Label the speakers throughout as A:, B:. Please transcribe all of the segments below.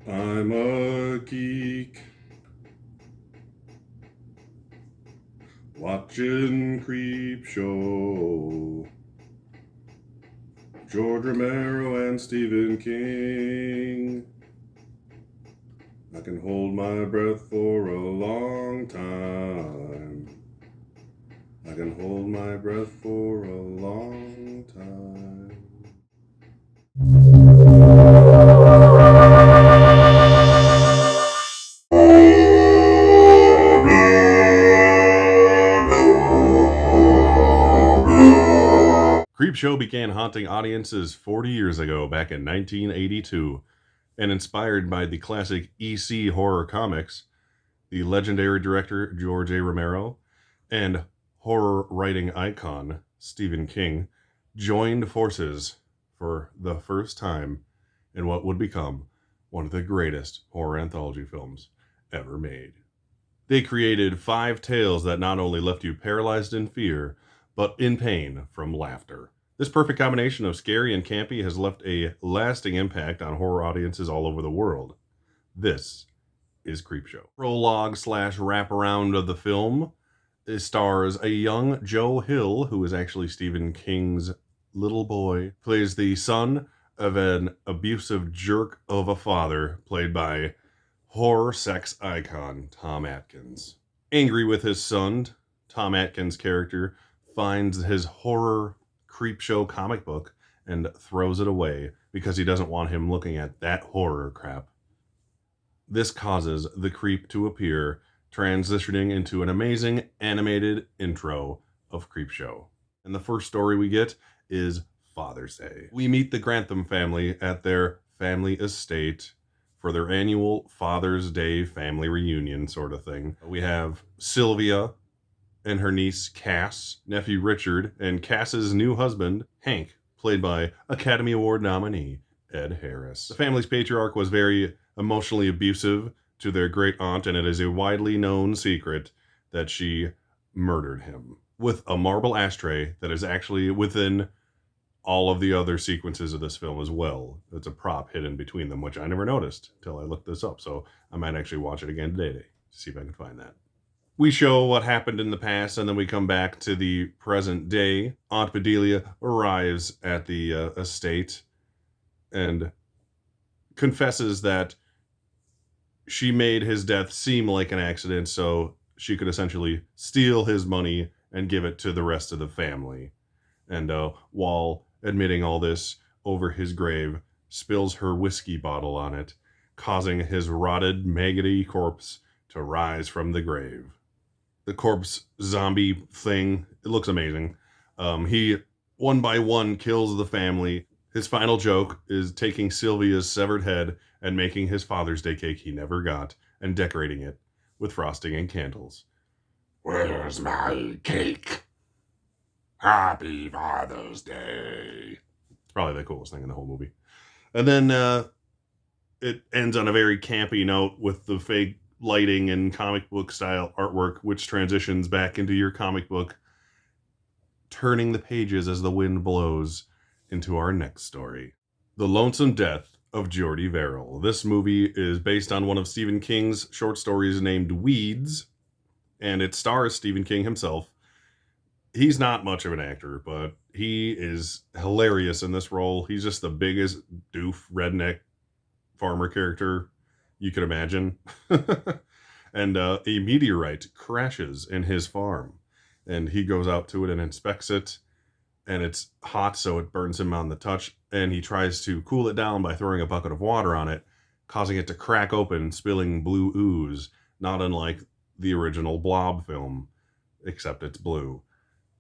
A: I'm a geek, watching Creepshow. George Romero and Stephen King. I can hold my breath for a long time. I can hold my breath for a long time. Creepshow began haunting audiences 40 years ago, back in 1982, and inspired by the classic EC horror comics, the legendary director George A. Romero and horror writing icon Stephen King joined forces for the first time in what would become one of the greatest horror anthology films ever made. They created 5 tales that not only left you paralyzed in fear, but in pain from laughter. This perfect combination of scary and campy has left a lasting impact on horror audiences all over the world. This is Creepshow. Prologue slash wraparound of the film stars a young Joe Hill, who is actually Stephen King's little boy, plays the son of an abusive jerk of a father, played by horror sex icon Tom Atkins. Angry with his son, Tom Atkins' character finds his horror Creepshow comic book and throws it away because he doesn't want him looking at that horror crap. This causes the creep to appear, transitioning into an amazing animated intro of Creepshow. And the first story we get is Father's Day. We meet the Grantham family at their family estate for their annual Father's Day family reunion sort of thing. We have Sylvia and her niece Cass, nephew Richard, and Cass's new husband, Hank, played by Academy Award nominee Ed Harris. The family's patriarch was very emotionally abusive to their great aunt, and it is a widely known secret that she murdered him with a marble ashtray that is actually within all of the other sequences of this film as well. It's a prop hidden between them, which I never noticed until I looked this up, so I might actually watch it again today to see if I can find that. We show what happened in the past, and then we come back to the present day. Aunt Bedelia arrives at the estate and confesses that she made his death seem like an accident so she could essentially steal his money and give it to the rest of the family. And while admitting all this, over his grave, spills her whiskey bottle on it, causing his rotted, maggoty corpse to rise from the grave. The corpse zombie thing, it looks amazing. He, one by one, kills the family. His final joke is taking Sylvia's severed head and making his Father's Day cake he never got and decorating it with frosting and candles.
B: Where's my cake? Happy Father's Day.
A: It's probably the coolest thing in the whole movie. And then it ends on a very campy note with the fake lighting and comic book style artwork, which transitions back into your comic book, turning the pages as the wind blows into our next story. The Lonesome Death of Jordy Verrill. This movie is based on one of Stephen King's short stories named Weeds, and it stars Stephen King himself. He's not much of an actor, but he is hilarious in this role. He's just the biggest doof redneck farmer character you could imagine. And a meteorite crashes in his farm, and he goes out to it and inspects it, and it's hot, so it burns him on the touch, and he tries to cool it down by throwing a bucket of water on it, causing it to crack open, spilling blue ooze, not unlike the original Blob film, except it's blue.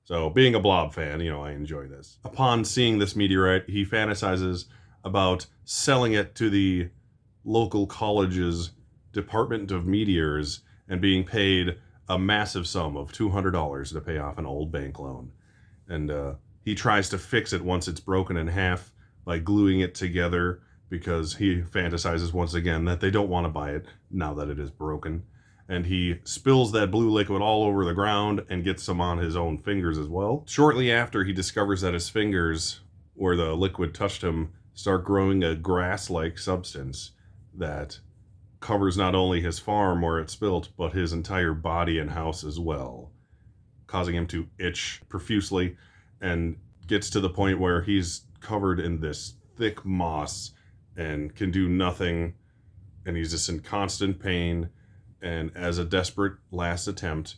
A: So being a Blob fan, I enjoy this. Upon seeing this meteorite, he fantasizes about selling it to the local college's Department of Meteors and being paid a massive sum of $200 to pay off an old bank loan. And he tries to fix it once it's broken in half by gluing it together, because he fantasizes once again that they don't want to buy it now that it is broken. And he spills that blue liquid all over the ground and gets some on his own fingers as well. Shortly after, he discovers that his fingers, where the liquid touched him, start growing a grass-like substance, that covers not only his farm where it's built, but his entire body and house as well, causing him to itch profusely, and gets to the point where he's covered in this thick moss and can do nothing, and he's just in constant pain. And as a desperate last attempt,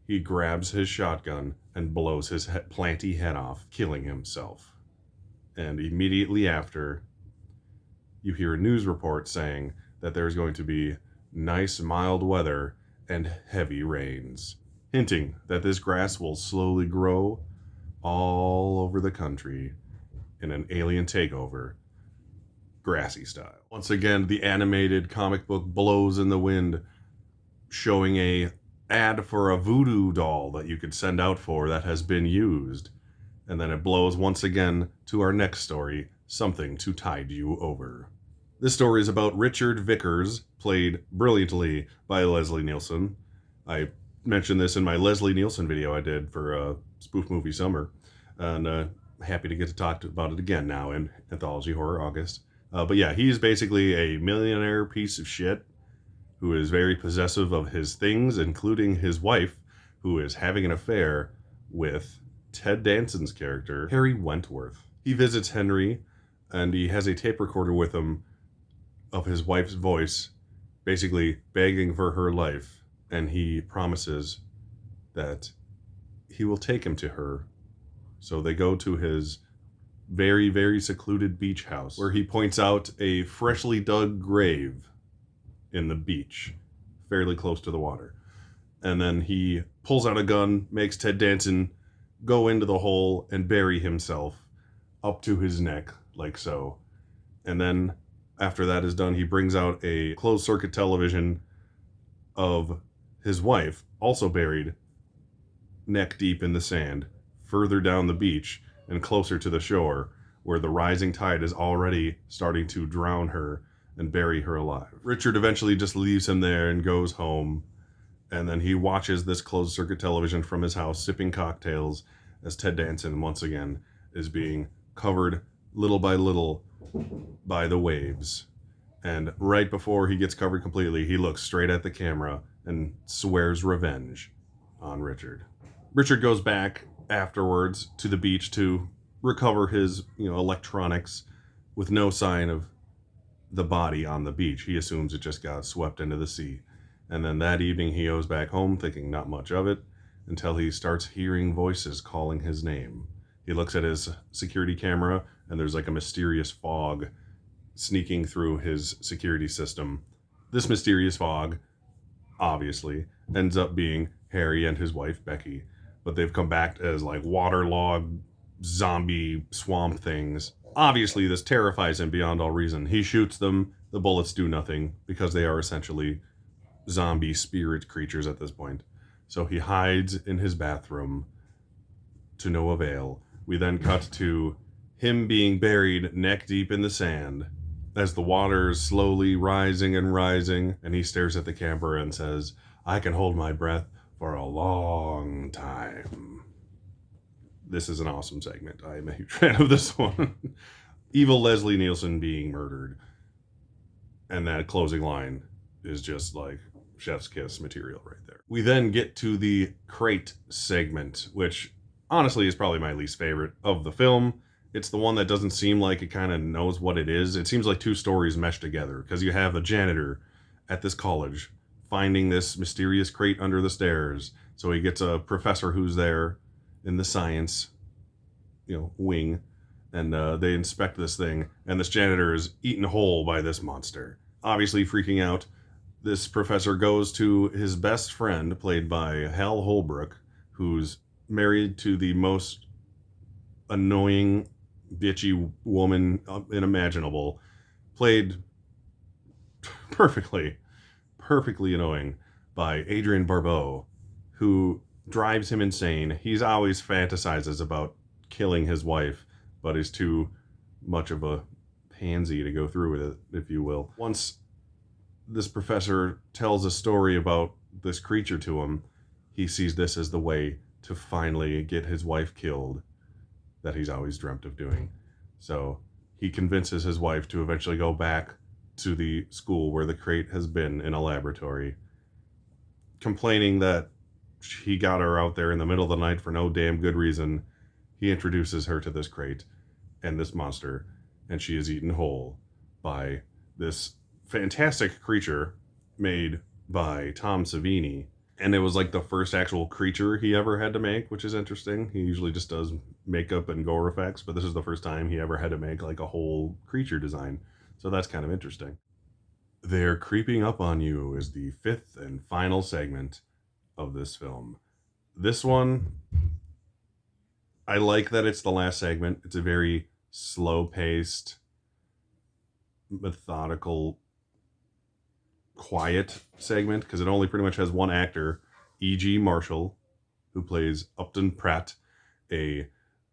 A: he grabs his shotgun and blows his planty head off, killing himself. And immediately after, you hear a news report saying that there's going to be nice mild weather and heavy rains, hinting that this grass will slowly grow all over the country in an alien takeover, grassy style. Once again, the animated comic book blows in the wind, showing a ad for a voodoo doll that you could send out for that has been used. And then it blows once again to our next story, Something to Tide You Over. This story is about Richard Vickers, played brilliantly by Leslie Nielsen. I mentioned this in my Leslie Nielsen video I did for Spoof Movie Summer, and happy to get to talk about it again now in Anthology Horror August. But yeah, he's basically a millionaire piece of shit who is very possessive of his things, including his wife, who is having an affair with Ted Danson's character, Harry Wentworth. He visits Henry, and he has a tape recorder with him of his wife's voice, basically begging for her life, and he promises that he will take him to her. So they go to his very, very secluded beach house, where he points out a freshly dug grave in the beach, fairly close to the water. And then he pulls out a gun, makes Ted Danson go into the hole and bury himself up to his neck, like so. And then after that is done, he brings out a closed circuit television of his wife, also buried neck deep in the sand, further down the beach and closer to the shore, where the rising tide is already starting to drown her and bury her alive. Richard eventually just leaves him there and goes home, and then he watches this closed circuit television from his house, sipping cocktails, as Ted Danson once again is being covered little by little by the waves. And right before he gets covered completely, he looks straight at the camera and swears revenge on Richard. Richard goes back afterwards to the beach to recover his, electronics, with no sign of the body on the beach. He assumes it just got swept into the sea. And then that evening he goes back home thinking not much of it, until he starts hearing voices calling his name. He looks at his security camera, and there's like a mysterious fog sneaking through his security system. This mysterious fog, obviously, ends up being Harry and his wife Becky, but they've come back as like waterlogged zombie swamp things. Obviously, this terrifies him beyond all reason. He shoots them. The bullets do nothing because they are essentially zombie spirit creatures at this point. So he hides in his bathroom to no avail. We then cut to him being buried neck deep in the sand as the water is slowly rising and rising, and he stares at the camper and says, "I can hold my breath for a long time." This is an awesome segment. I am a huge fan of this one. Evil Leslie Nielsen being murdered. And that closing line is just like chef's kiss material right there. We then get to the crate segment, which honestly is probably my least favorite of the film. It's the one that doesn't seem like it kind of knows what it is. It seems like two stories meshed together, because you have a janitor at this college finding this mysterious crate under the stairs. So he gets a professor who's there in the science, wing, and they inspect this thing, and this janitor is eaten whole by this monster. Obviously freaking out, this professor goes to his best friend, played by Hal Holbrook, who's married to the most annoying, bitchy woman unimaginable, played perfectly annoying by Adrienne Barbeau, who drives him insane. He's always fantasizes about killing his wife, but is too much of a pansy to go through with it, if you will. Once this professor tells a story about this creature to him, he sees this as the way to finally get his wife killed that he's always dreamt of doing. So he convinces his wife to eventually go back to the school where the crate has been in a laboratory, complaining that he got her out there in the middle of the night for no damn good reason. He introduces her to this crate and this monster, and she is eaten whole by this fantastic creature made by Tom Savini. And it was like the first actual creature he ever had to make, which is interesting. He usually just does makeup and gore effects, but this is the first time he ever had to make like a whole creature design. So that's kind of interesting. They're Creeping Up on You is the fifth and final segment of this film. This one, I like that it's the last segment. It's a very slow-paced, methodical, quiet segment because it only pretty much has one actor, E.G. Marshall, who plays Upton Pratt, a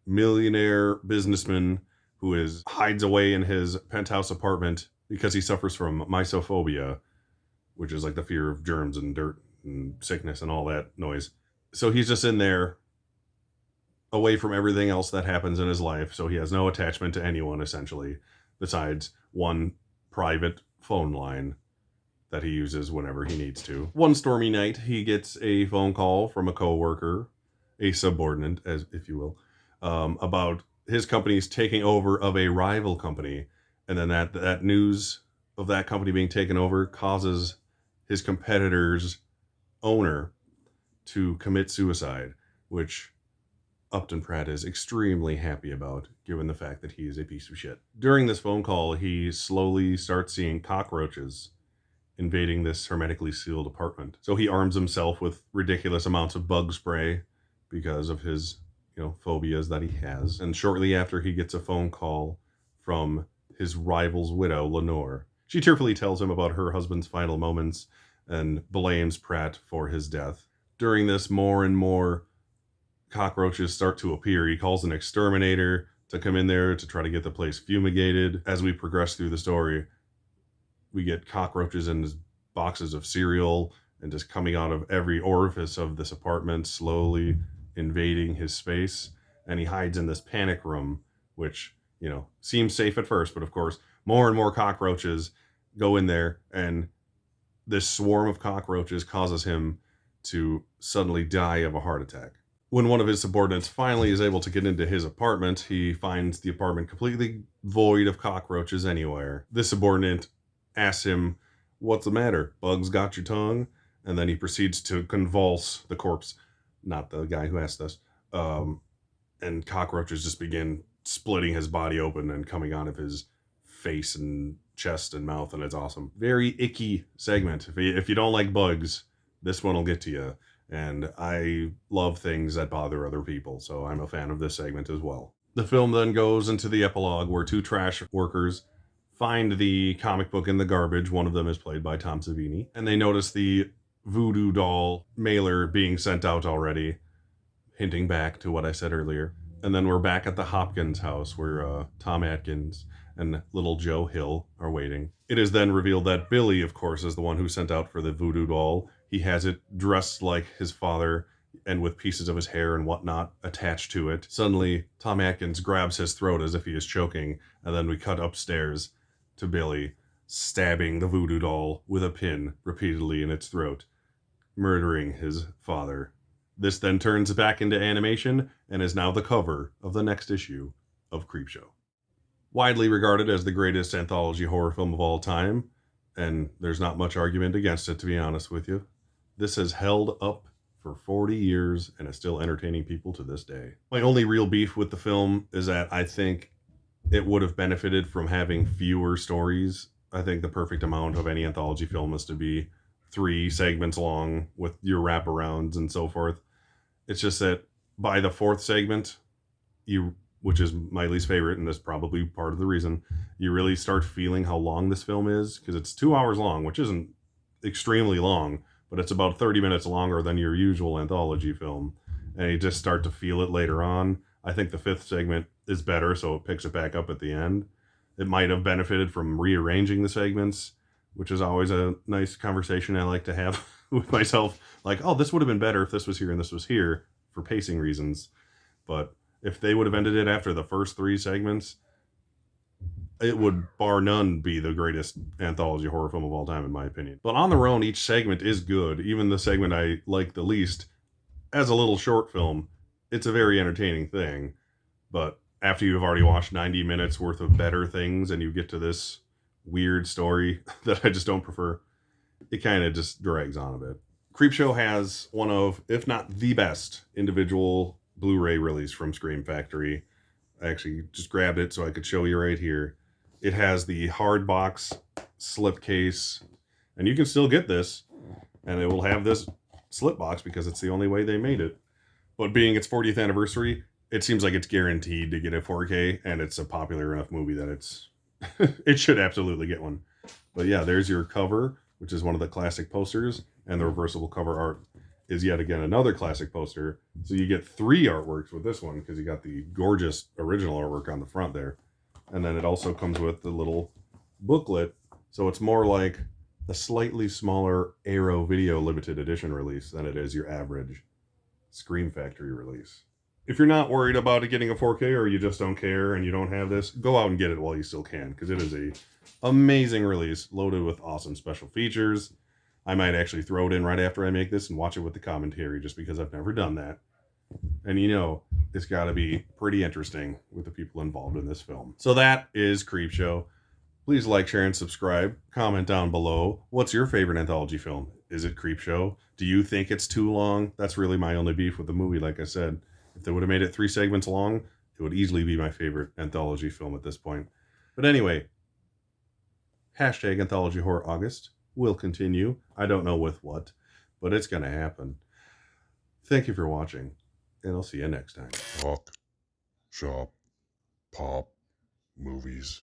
A: millionaire businessman who hides away in his penthouse apartment because he suffers from mysophobia, which is like the fear of germs and dirt and sickness and all that noise. So he's just in there away from everything else that happens in his life, so he has no attachment to anyone, essentially, besides one private phone line that he uses whenever he needs to. One stormy night, he gets a phone call from a coworker, a subordinate, as if you will, about his company's taking over of a rival company, and then that news of that company being taken over causes his competitor's owner to commit suicide, which Upton Pratt is extremely happy about, given the fact that he is a piece of shit. During this phone call, he slowly starts seeing cockroaches invading this hermetically sealed apartment. So he arms himself with ridiculous amounts of bug spray because of his, phobias that he has. And shortly after, he gets a phone call from his rival's widow, Lenore. She tearfully tells him about her husband's final moments and blames Pratt for his death. During this, more and more cockroaches start to appear. He calls an exterminator to come in there to try to get the place fumigated. As we progress through the story, we get cockroaches in boxes of cereal and just coming out of every orifice of this apartment, slowly invading his space. And he hides in this panic room, which, seems safe at first, but of course, more and more cockroaches go in there, and this swarm of cockroaches causes him to suddenly die of a heart attack. When one of his subordinates finally is able to get into his apartment, he finds the apartment completely void of cockroaches anywhere. This subordinate asks him, "What's the matter? Bugs got your tongue?" And then he proceeds to convulse the corpse, not the guy who asked this. And cockroaches just begin splitting his body open and coming out of his face and chest and mouth, and it's awesome. Very icky segment. If you don't like bugs, this one will get to you. And I love things that bother other people, so I'm a fan of this segment as well. The film then goes into the epilogue where two trash workers find the comic book in the garbage. One of them is played by Tom Savini. And they notice the voodoo doll mailer being sent out already, hinting back to what I said earlier. And then we're back at the Hopkins house where Tom Atkins and little Joe Hill are waiting. It is then revealed that Billy, of course, is the one who sent out for the voodoo doll. He has it dressed like his father and with pieces of his hair and whatnot attached to it. Suddenly, Tom Atkins grabs his throat as if he is choking, and then we cut upstairs to Billy stabbing the voodoo doll with a pin repeatedly in its throat, murdering his father. This then turns back into animation and is now the cover of the next issue of Creepshow. Widely regarded as the greatest anthology horror film of all time, and there's not much argument against it, to be honest with you. This has held up for 40 years and is still entertaining people to this day. My only real beef with the film is that I think it would have benefited from having fewer stories. I think the perfect amount of any anthology film is to be 3 segments long with your wraparounds and so forth. It's just that by the 4th segment, which is my least favorite, and that's probably part of the reason, you really start feeling how long this film is, because it's 2 hours long, which isn't extremely long, but it's about 30 minutes longer than your usual anthology film, and you just start to feel it later on. I think the 5th segment is better, so it picks it back up at the end. It might have benefited from rearranging the segments, which is always a nice conversation I like to have with myself. Like, oh, this would have been better if this was here and this was here, for pacing reasons. But if they would have ended it after the first 3 segments, it would bar none be the greatest anthology horror film of all time, in my opinion. But on their own, each segment is good. Even the segment I like the least, as a little short film, it's a very entertaining thing. But after you've already watched 90 minutes worth of better things and you get to this weird story that I just don't prefer, it kind of just drags on a bit. Creepshow has one of, if not the best, individual Blu-ray release from Scream Factory. I actually just grabbed it so I could show you right here. It has the hard box slipcase, and you can still get this, and it will have this slip box because it's the only way they made it. But being its 40th anniversary, it seems like it's guaranteed to get a 4K, and it's a popular enough movie that it's it should absolutely get one. But yeah, there's your cover, which is one of the classic posters, and the reversible cover art is yet again another classic poster. So you get 3 artworks with this one because you got the gorgeous original artwork on the front there. And then it also comes with the little booklet. So it's more like a slightly smaller Arrow Video limited edition release than it is your average Scream Factory release. If you're not worried about it getting a 4K or you just don't care and you don't have this, go out and get it while you still can because it is a amazing release loaded with awesome special features. I might actually throw it in right after I make this and watch it with the commentary just because I've never done that. And you know, it's got to be pretty interesting with the people involved in this film. So that is Creepshow. Please like, share, and subscribe. Comment down below. What's your favorite anthology film? Is it Creepshow? Do you think it's too long? That's really my only beef with the movie, like I said. If they would have made it 3 segments long, it would easily be my favorite anthology film at this point. But anyway, hashtag Anthology Horror August will continue. I don't know with what, but it's going to happen. Thank you for watching, and I'll see you next time.
B: Talk, shop, pop, movies.